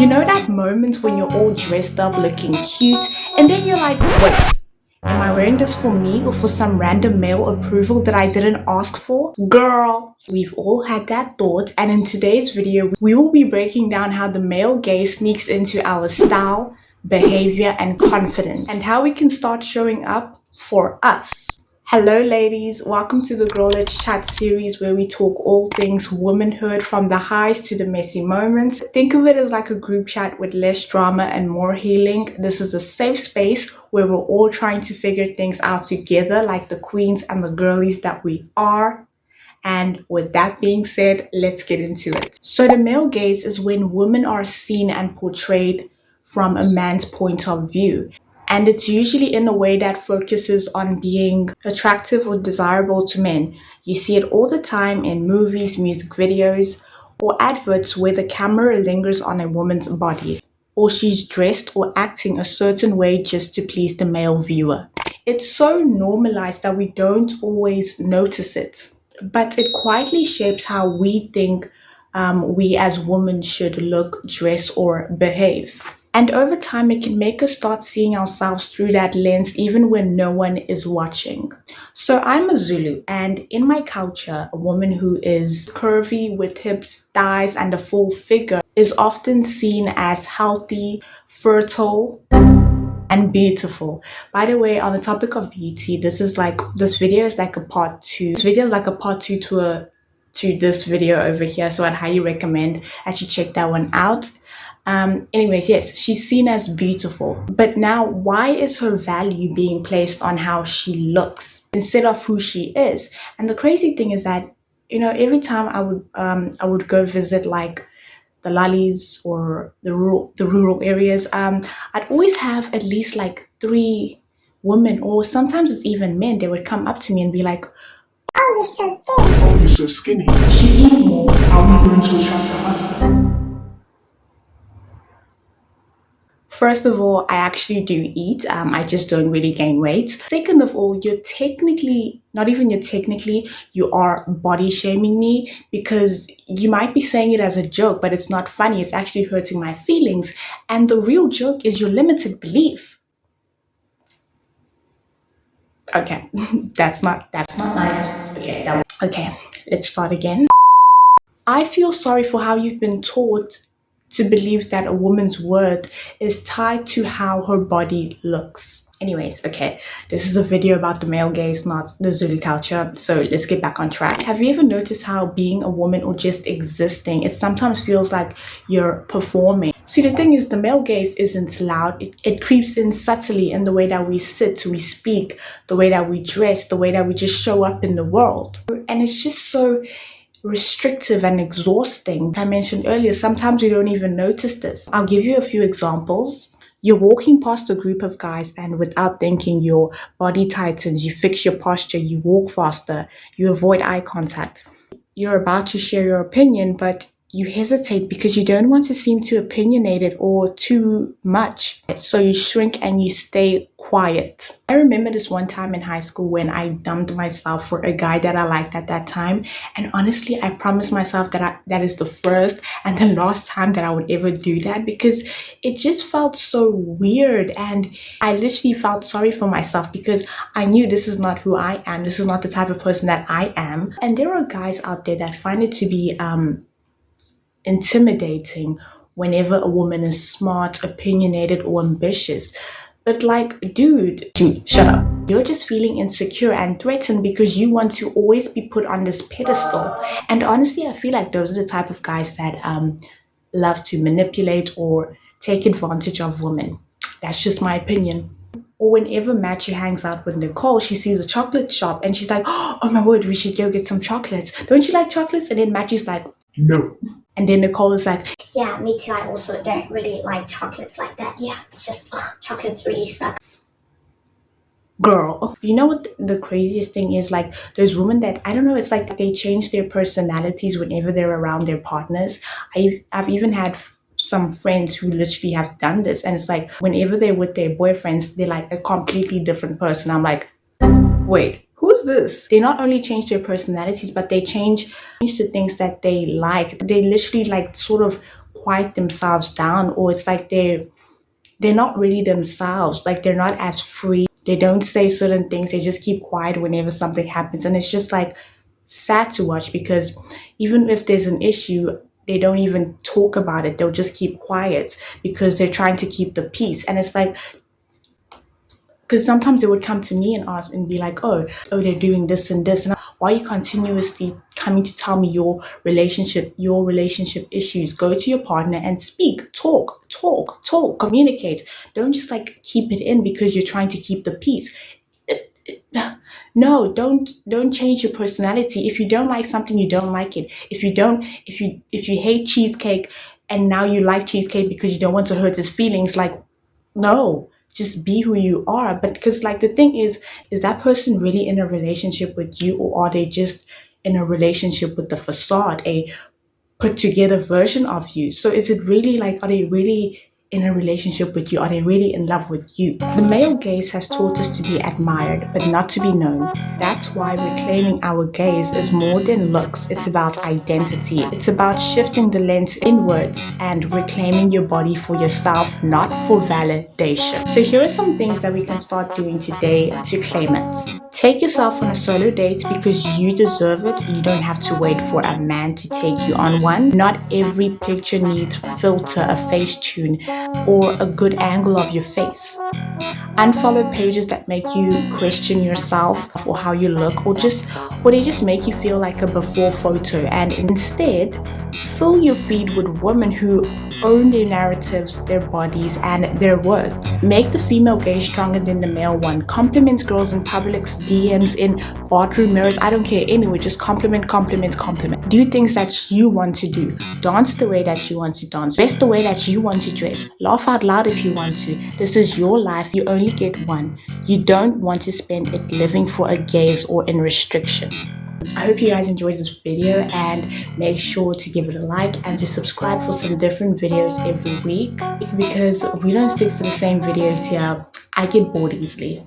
You know that moment when you're all dressed up looking cute and then you're like, wait, am I wearing this for me or for some random male approval that I didn't ask for? Girl, we've all had that thought, and in today's video, we will be breaking down how the male gaze sneaks into our style, behavior, and confidence, and how we can start showing up for us. Hello ladies, welcome to the Girl Let's Chat series where we talk all things womanhood, from the highs to the messy moments. Think of it as like a group chat with less drama and more healing. This is a safe space where we're all trying to figure things out together like the queens and the girlies that we are. And with that being said, let's get into it. So the male gaze is when women are seen and portrayed from a man's point of view. And it's usually in a way that focuses on being attractive or desirable to men. You see it all the time in movies, music videos, or adverts where the camera lingers on a woman's body, or she's dressed or acting a certain way just to please the male viewer. It's so normalized that we don't always notice it, but it quietly shapes how we think we as women should look, dress, or behave. And over time, it can make us start seeing ourselves through that lens even when no one is watching. So I'm a Zulu, and in my culture, a woman who is curvy with hips, thighs, and a full figure is often seen as healthy, fertile, and beautiful. By the way, on the topic of beauty, this video is like a part two. This video is like a part two to this video over here, so I'd highly recommend that you check that one out. Anyways, yes, she's seen as beautiful, but now why is her value being placed on how she looks instead of who she is? And the crazy thing is that, every time I would go visit like the lollies or the rural areas, I'd always have at least like 3 women, or sometimes it's even men. They would come up to me and be like, "Oh, you're so thin. Oh, you're so skinny. She eat more. Are we going to attract a husband?" First of all, I actually do eat. I just don't really gain weight. Second of all, you are body shaming me, because you might be saying it as a joke, but it's not funny. It's actually hurting my feelings. And the real joke is your limited belief. Okay, that's not nice. Okay, let's start again. I feel sorry for how you've been taught to believe that a woman's worth is tied to how her body looks. Anyways, okay, this is a video about the male gaze, not the Zulu culture, so let's get back on track. Have you ever noticed how being a woman or just existing, it sometimes feels like you're performing? See, the thing is, the male gaze isn't loud. It creeps in subtly in the way that we sit, we speak, the way that we dress, the way that we just show up in the world. And it's just so restrictive and exhausting. I mentioned earlier, sometimes we don't even notice this. I'll give you a few examples. You're walking past a group of guys, and without thinking, your body tightens, you fix your posture, you walk faster, you avoid eye contact. You're about to share your opinion, but you hesitate because you don't want to seem too opinionated or too much. So you shrink and you stay quiet. I remember this one time in high school when I dumped myself for a guy that I liked at that time. And honestly, I promised myself that that is the first and the last time that I would ever do that, because it just felt so weird. And I literally felt sorry for myself because I knew this is not who I am. This is not the type of person that I am. And there are guys out there that find it to be intimidating whenever a woman is smart, opinionated, or ambitious. But like, dude, shut up. You're just feeling insecure and threatened because you want to always be put on this pedestal. And honestly, I feel like those are the type of guys that love to manipulate or take advantage of women. That's just my opinion. Or whenever Matthew hangs out with Nicole, she sees a chocolate shop and she's like, "Oh my word, we should go get some chocolates. Don't you like chocolates?" And then Matthew's like, "No." And then Nicole is like, "Yeah, me too. I also don't really like chocolates like that. Yeah, it's just, chocolates really suck." Girl, you know what the craziest thing is? Like, there's women that, I don't know, it's like they change their personalities whenever they're around their partners. I've even had some friends who literally have done this, and it's like whenever they're with their boyfriends, they're like a completely different person. I'm like, wait, who's this? They not only change their personalities, but they change the things that they like. They literally like sort of quiet themselves down, or it's like they're not really themselves. Like they're not as free. They don't say certain things. They just keep quiet whenever something happens. And it's just like sad to watch because even if there's an issue, they don't even talk about it. They'll just keep quiet because they're trying to keep the peace. And it's like, because sometimes they would come to me and ask and be like, oh, they're doing this and this. And why are you continuously coming to tell me your relationship issues? Go to your partner and speak, talk, communicate. Don't just like keep it in because you're trying to keep the peace. No, don't change your personality. If you don't like something, you don't like it. If you hate cheesecake and now you like cheesecake because you don't want to hurt his feelings, like no, just be who you are. But because like the thing is that person really in a relationship with you, or are they just in a relationship with the facade, a put together version of you? So is it really like, are they really in a relationship with you? Are they really in love with you? The male gaze has taught us to be admired, but not to be known. That's why reclaiming our gaze is more than looks. It's about identity. It's about shifting the lens inwards and reclaiming your body for yourself, not for validation. So here are some things that we can start doing today to claim it. Take yourself on a solo date because you deserve it. You don't have to wait for a man to take you on one. Not every picture needs filter, a face tune, or a good angle of your face. Unfollow pages that make you question yourself or how you look, or they just make you feel like a before photo, and instead fill your feed with women who own their narratives, their bodies, and their worth. Make the female gaze stronger than the male one. Compliment girls in Publix, DMs, in bathroom mirrors. I don't care. Anyway, just compliment. Do things that you want to do. Dance the way that you want to dance. Dress the way that you want to dress. Laugh out loud if you want to. This is your life. You only get one. You don't want to spend it living for a gaze or in restriction. I hope you guys enjoyed this video, and make sure to give it a like and to subscribe for some different videos every week, because we don't stick to the same videos here. I get bored easily.